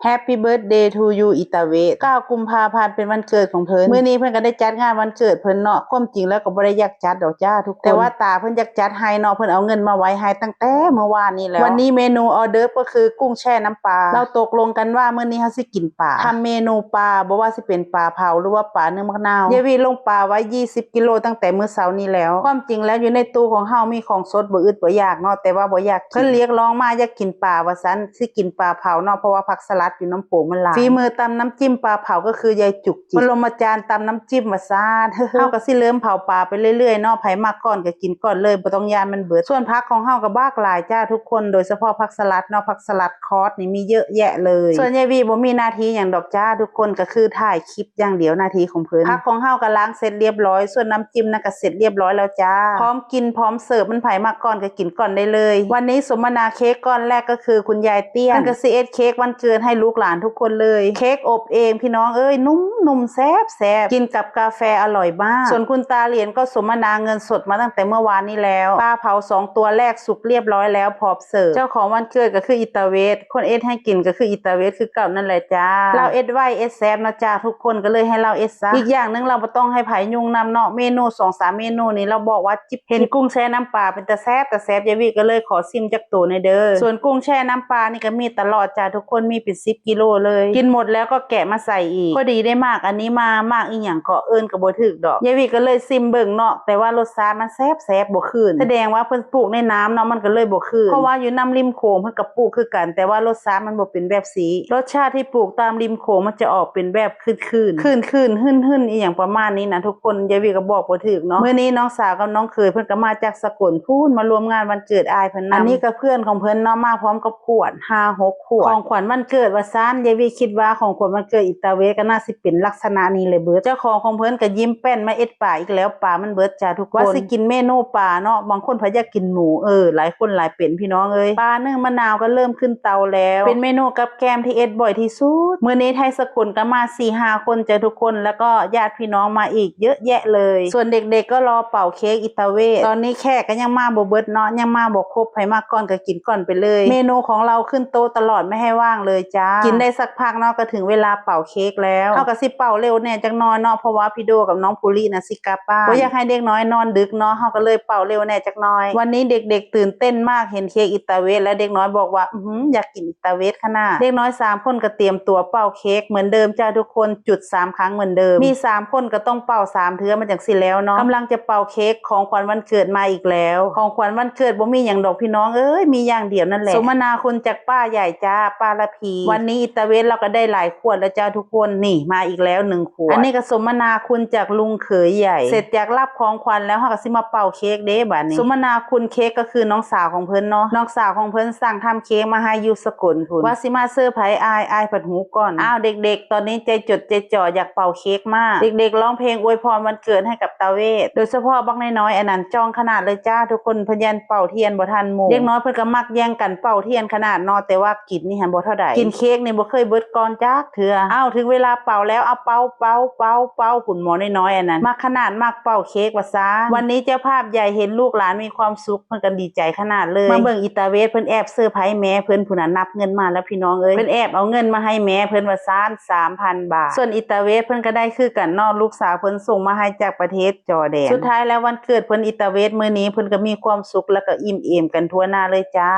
Happy birthday to you อิตาเวท9 กุมภาพันธ์เป็นวันเกิดของเพิ่นมื้อนี้เพิ่นก็ได้จัดงานวันเกิดเพิ่นเนาะความจริงแล้วก็บ่ได้อยากจัดดอกจ้าทุกคนแต่ว่าตาเพิ่นอยากจัดให้เนาะเพิ่นเอาเงินมาไว้ให้ตั้งแต่เมื่อวานนี้แล้ววันนี้เมนูออเดิร์ฟก็คือกุ้งแช่น้ำปลาเราตกลงกันว่ามื้อนี้เฮาสิกินปลาทำเมนูปลาบ่ว่าสิเป็นปลาเผาหรือว่าปลาเนื้อมะนาวเยวีลงปลาไว้20 กิโลตั้งแต่มื้อเช้านี้แล้วความจริงแล้วอยู่ในตู้ของเฮามีของสดบ่อึดบ่อยากเนาะแต่ว่าบ่อยากเพิ่นเรียกร้องมาอยากกินปลาว่าซั่นสิกินปลาเผาเนาะเพราะว่าผักสลัดอยู่น้ำโป่งมันหลายฝีมือตำน้ำจิ้มปลาเผาก็คือยายจุกจิกปรมาจารย์ตำน้ำจิ้มว่าซ่านเฮาก็สิเริ่มเผาปลาไปเรื่อยๆเนาะไผมักก่อนก็กินก่อนเลยบ่ต้องยานมันเบิดส่วนผักของเฮาก็บากหลายจ้าทุกคนโดยเฉพาะผักสลัดเนาะผักสลัดคอสนี่มีเยอะแยะเลยส่วนยายวีบ่มีหน้าที่หยังดอกจ้าทุกคนก็คือถ่ายคลิปอย่างเดียวหน้าที่ของเพิ่นผักของเฮาก็ล้างเสร็จเรียบร้อยส่วนน้ำจิ้มนั่นก็เสร็จเรียบร้อยแล้วจ้าพร้อมกินพร้อมเสิร์ฟมันไผมักก่อนก็กินก่อนได้เลยวันนี้สมนาเค้กก้อนแรกก็คือคุณยายเตี้ยเพิ่นก็สิเอ็ดเค้กวันเกิดให้ลูกหลานทุกคนเลยเค้กอบเองพี่น้องเอ้ยนุ่มๆแซ่บกินกับกาแฟอร่อยมากส่วนคุณตาเหรียญก็สมนาเงินสดมาตั้งแต่เมื่อวานนี้แล้วปลาเผา2 ตัวแรกสุกเรียบร้อยแล้วพร้อมเสิร์ฟเจ้าของวันเกิดก็คืออิตาเวสคนเอ็ดให้กินก็คืออิตาเวสคือเก่านั่นแหละจ้าเราเอ็ดไว้เอ็ดแซ่บนะจ้าทุกคนก็เลยให้เราเอ็ดซะอีกอย่างนึงเราบ่ต้องให้ไผยุ่งนำเนาะเมนู 2-3 เมนูนี้เราบอกว่าจิบเห็นกุ้งแช่น้ำปลาเป็นตะแซ่บยายวีก็เลยขอซิมจักตัวในเด้อส่วนกุ้งแช่น้ำปลานี่ก็มีตลอดจ้าทุกคนมีเป็น10 กิโลเลยกินหมดแล้วก็แกะมาใส่อีกพอดีได้มากอันนี้มากอีหยังก็เอิ้นก็บ่ถึกดอกยายวีก็เลยซิมเบิ่งเนาะแต่ว่ารสชาติมันแซ่บบ่คืนแสดงว่าเพิ่นปลูกในน้ำเนาะมันก็เลยบ่คืนเพราะว่าอยู่น้ำริมโขงเพิ่นก็ปลูกคือกันแต่ว่ารสชาติมันบ่เป็นแบบสีรสชาติที่ปลูกตามริมโขงมันจะออกเป็นแบบคืนหึ่นอีหยังประมาณนี้นะทุกคนยายวีก็บอกบ่ถึกเนาะมื้อนี้น้องสาวกับน้องเขยเพิ่นก็มาจากสกลพูนมารวมงานวันเกิดอายเพิ่นนำอันนี้ก็เพื่อนของเพิ่นเนาะมาพร้อมกับขวด 5-6 ขวดของขวัญวันเกิดว่าซั่นยายวีคิดว่าของขวัญวันเกิดอิตาเวก็น่าสิเป็นลักษณะนี้เลยเบิดเจ้าของเพิ่นก็ยิ้มแป้นมาเอ็ดปลาอีกแล้วปลามันเบิดจ้าทุกคนว่าสิกินเมนูปลาเนาะบางคนเพิ่นอยากกินหมูหลายคนหลายเป็นพี่น้องเอ้ยปลานึ่งมะนาวก็เริ่มขึ้นเตาแล้วเป็นเมนูกับแกมที่เอ็ดบ่อยที่สุดมื้อนี้ไทยสกุลก็มา 4-5 คนจ้าทุกคนแล้วก็ญาติพี่น้องมาอีกเยอะแยะเลยส่วนเด็กๆก็รอเป่าเค้กอิตาเวตอนนี้แขกก็ยังมาบ่เบิดเนาะยังมาบ่ครบไผมาก่อนก็กินก่อนไปเลยเมนูของเราขึ้นโต๊ะตลอดไม่ให้ว่างเลยจ้ากินได้สักพักเนาะก็ถึงเวลาเป่าเค้กแล้วเฮาก็สิเป่าเร็วแน่จักหน่อยเนาะเพราะว่าพี่โดกับน้องภูริน่ะสิกลับบ้านบ่อยากให้เด็กน้อยนอนดึกเนาะเฮาก็เลยเป่าเร็วแน่จักหน่อยวันนี้เด็กๆตื่นเต้นมากเห็นเค้กอิตาเวสและเด็กน้อยบอกว่าอยากกินอิตาเวสขนาดเด็กน้อย3 คนก็เตรียมตัวเป่าเค้กเหมือนเดิมจ้าทุกคนจุด3 ครั้งเหมือนเดิมมี3 คนก็ต้องเป่า3 เทื่อมันจังสิแล้วเนาะกำลังจะเป่าเค้กของขวัญวันเกิดมาอีกแล้วของขวัญวันเกิดบ่มีหยังดอกพี่น้องเอ้ยมีอย่างเดียวนั่นแหละสมนาคุณจากป้าใหญ่จ้าป้าละพีวันนี้อิตาเวสเราก็ได้หลายขวดแล้วจ้าทุกคนนี่มาอีกแล้ว1 ขวดอันนี้ก็สมนาคุณจากลุงเขยใหญ่เสร็จจากรับของขวัญแล้วเฮาก็สิมาเป่าเค้กเด้บัดนี้สมนาคุณเค้กก็คือน้องสาวของเพิ่นเนาะน้องสาวของเพิ่นสั่งทำเค้กมาให้อยู่สกลพุ่นว่าสิมาเซอร์ไพรส์อายผัดหูก่อนอ้าวเด็กๆตอนนี้ใจจดใจจ่ออยากเป่าเค้กมากเด็กๆร้องเพลงอวยพรวันเกิดให้กับตาเวทโดยเฉพาะบักน้อยๆอันนั้นจ้องขนาดเลยจ้าทุกคนพยันเป่าเทียนบ่ทันหมู่เด็กน้อยเพิ่นก็มักแย่งกันเป่าเทียนขนาดเนาะแต่ว่ากินนี่หันบ่เท่าใดกินเค้กนี่บ่เคยเบิดก่อนจักเทื่ออ้าวถึงเวลาเป่าแล้วเอาเป่าหุ่นหมอน้อยๆอันนั้นมักขนาดมักเป่าเค้กว่าซะวันนี้เจ้าภาพใหญ่เห็นลูกหลานมีความสุขเพิ่นก็ดีใจขนาดเลยมาเบิ่งอิตาเวสเพิ่นแอบเซอร์ไพรส์แม่เพิ่นผู้นั้นนับเงินมาแล้วพี่น้องเอ้ยเพิ่นแอบเอาเงินมาให้แม่เพิ่นว่าซ่าน 3,000 บาทส่วนอิตาเวสเพิ่นก็ได้คือกันเนาะลูกสาวเพิ่นส่งมาให้จากประเทศจอร์แดนสุดท้ายแล้ววันเกิดเพิ่นอิตาเวสมื้อนี้เพิ่นก็มีความสุขแล้วก็อิ่มเอมกันทั่วหน้าเลยจ้า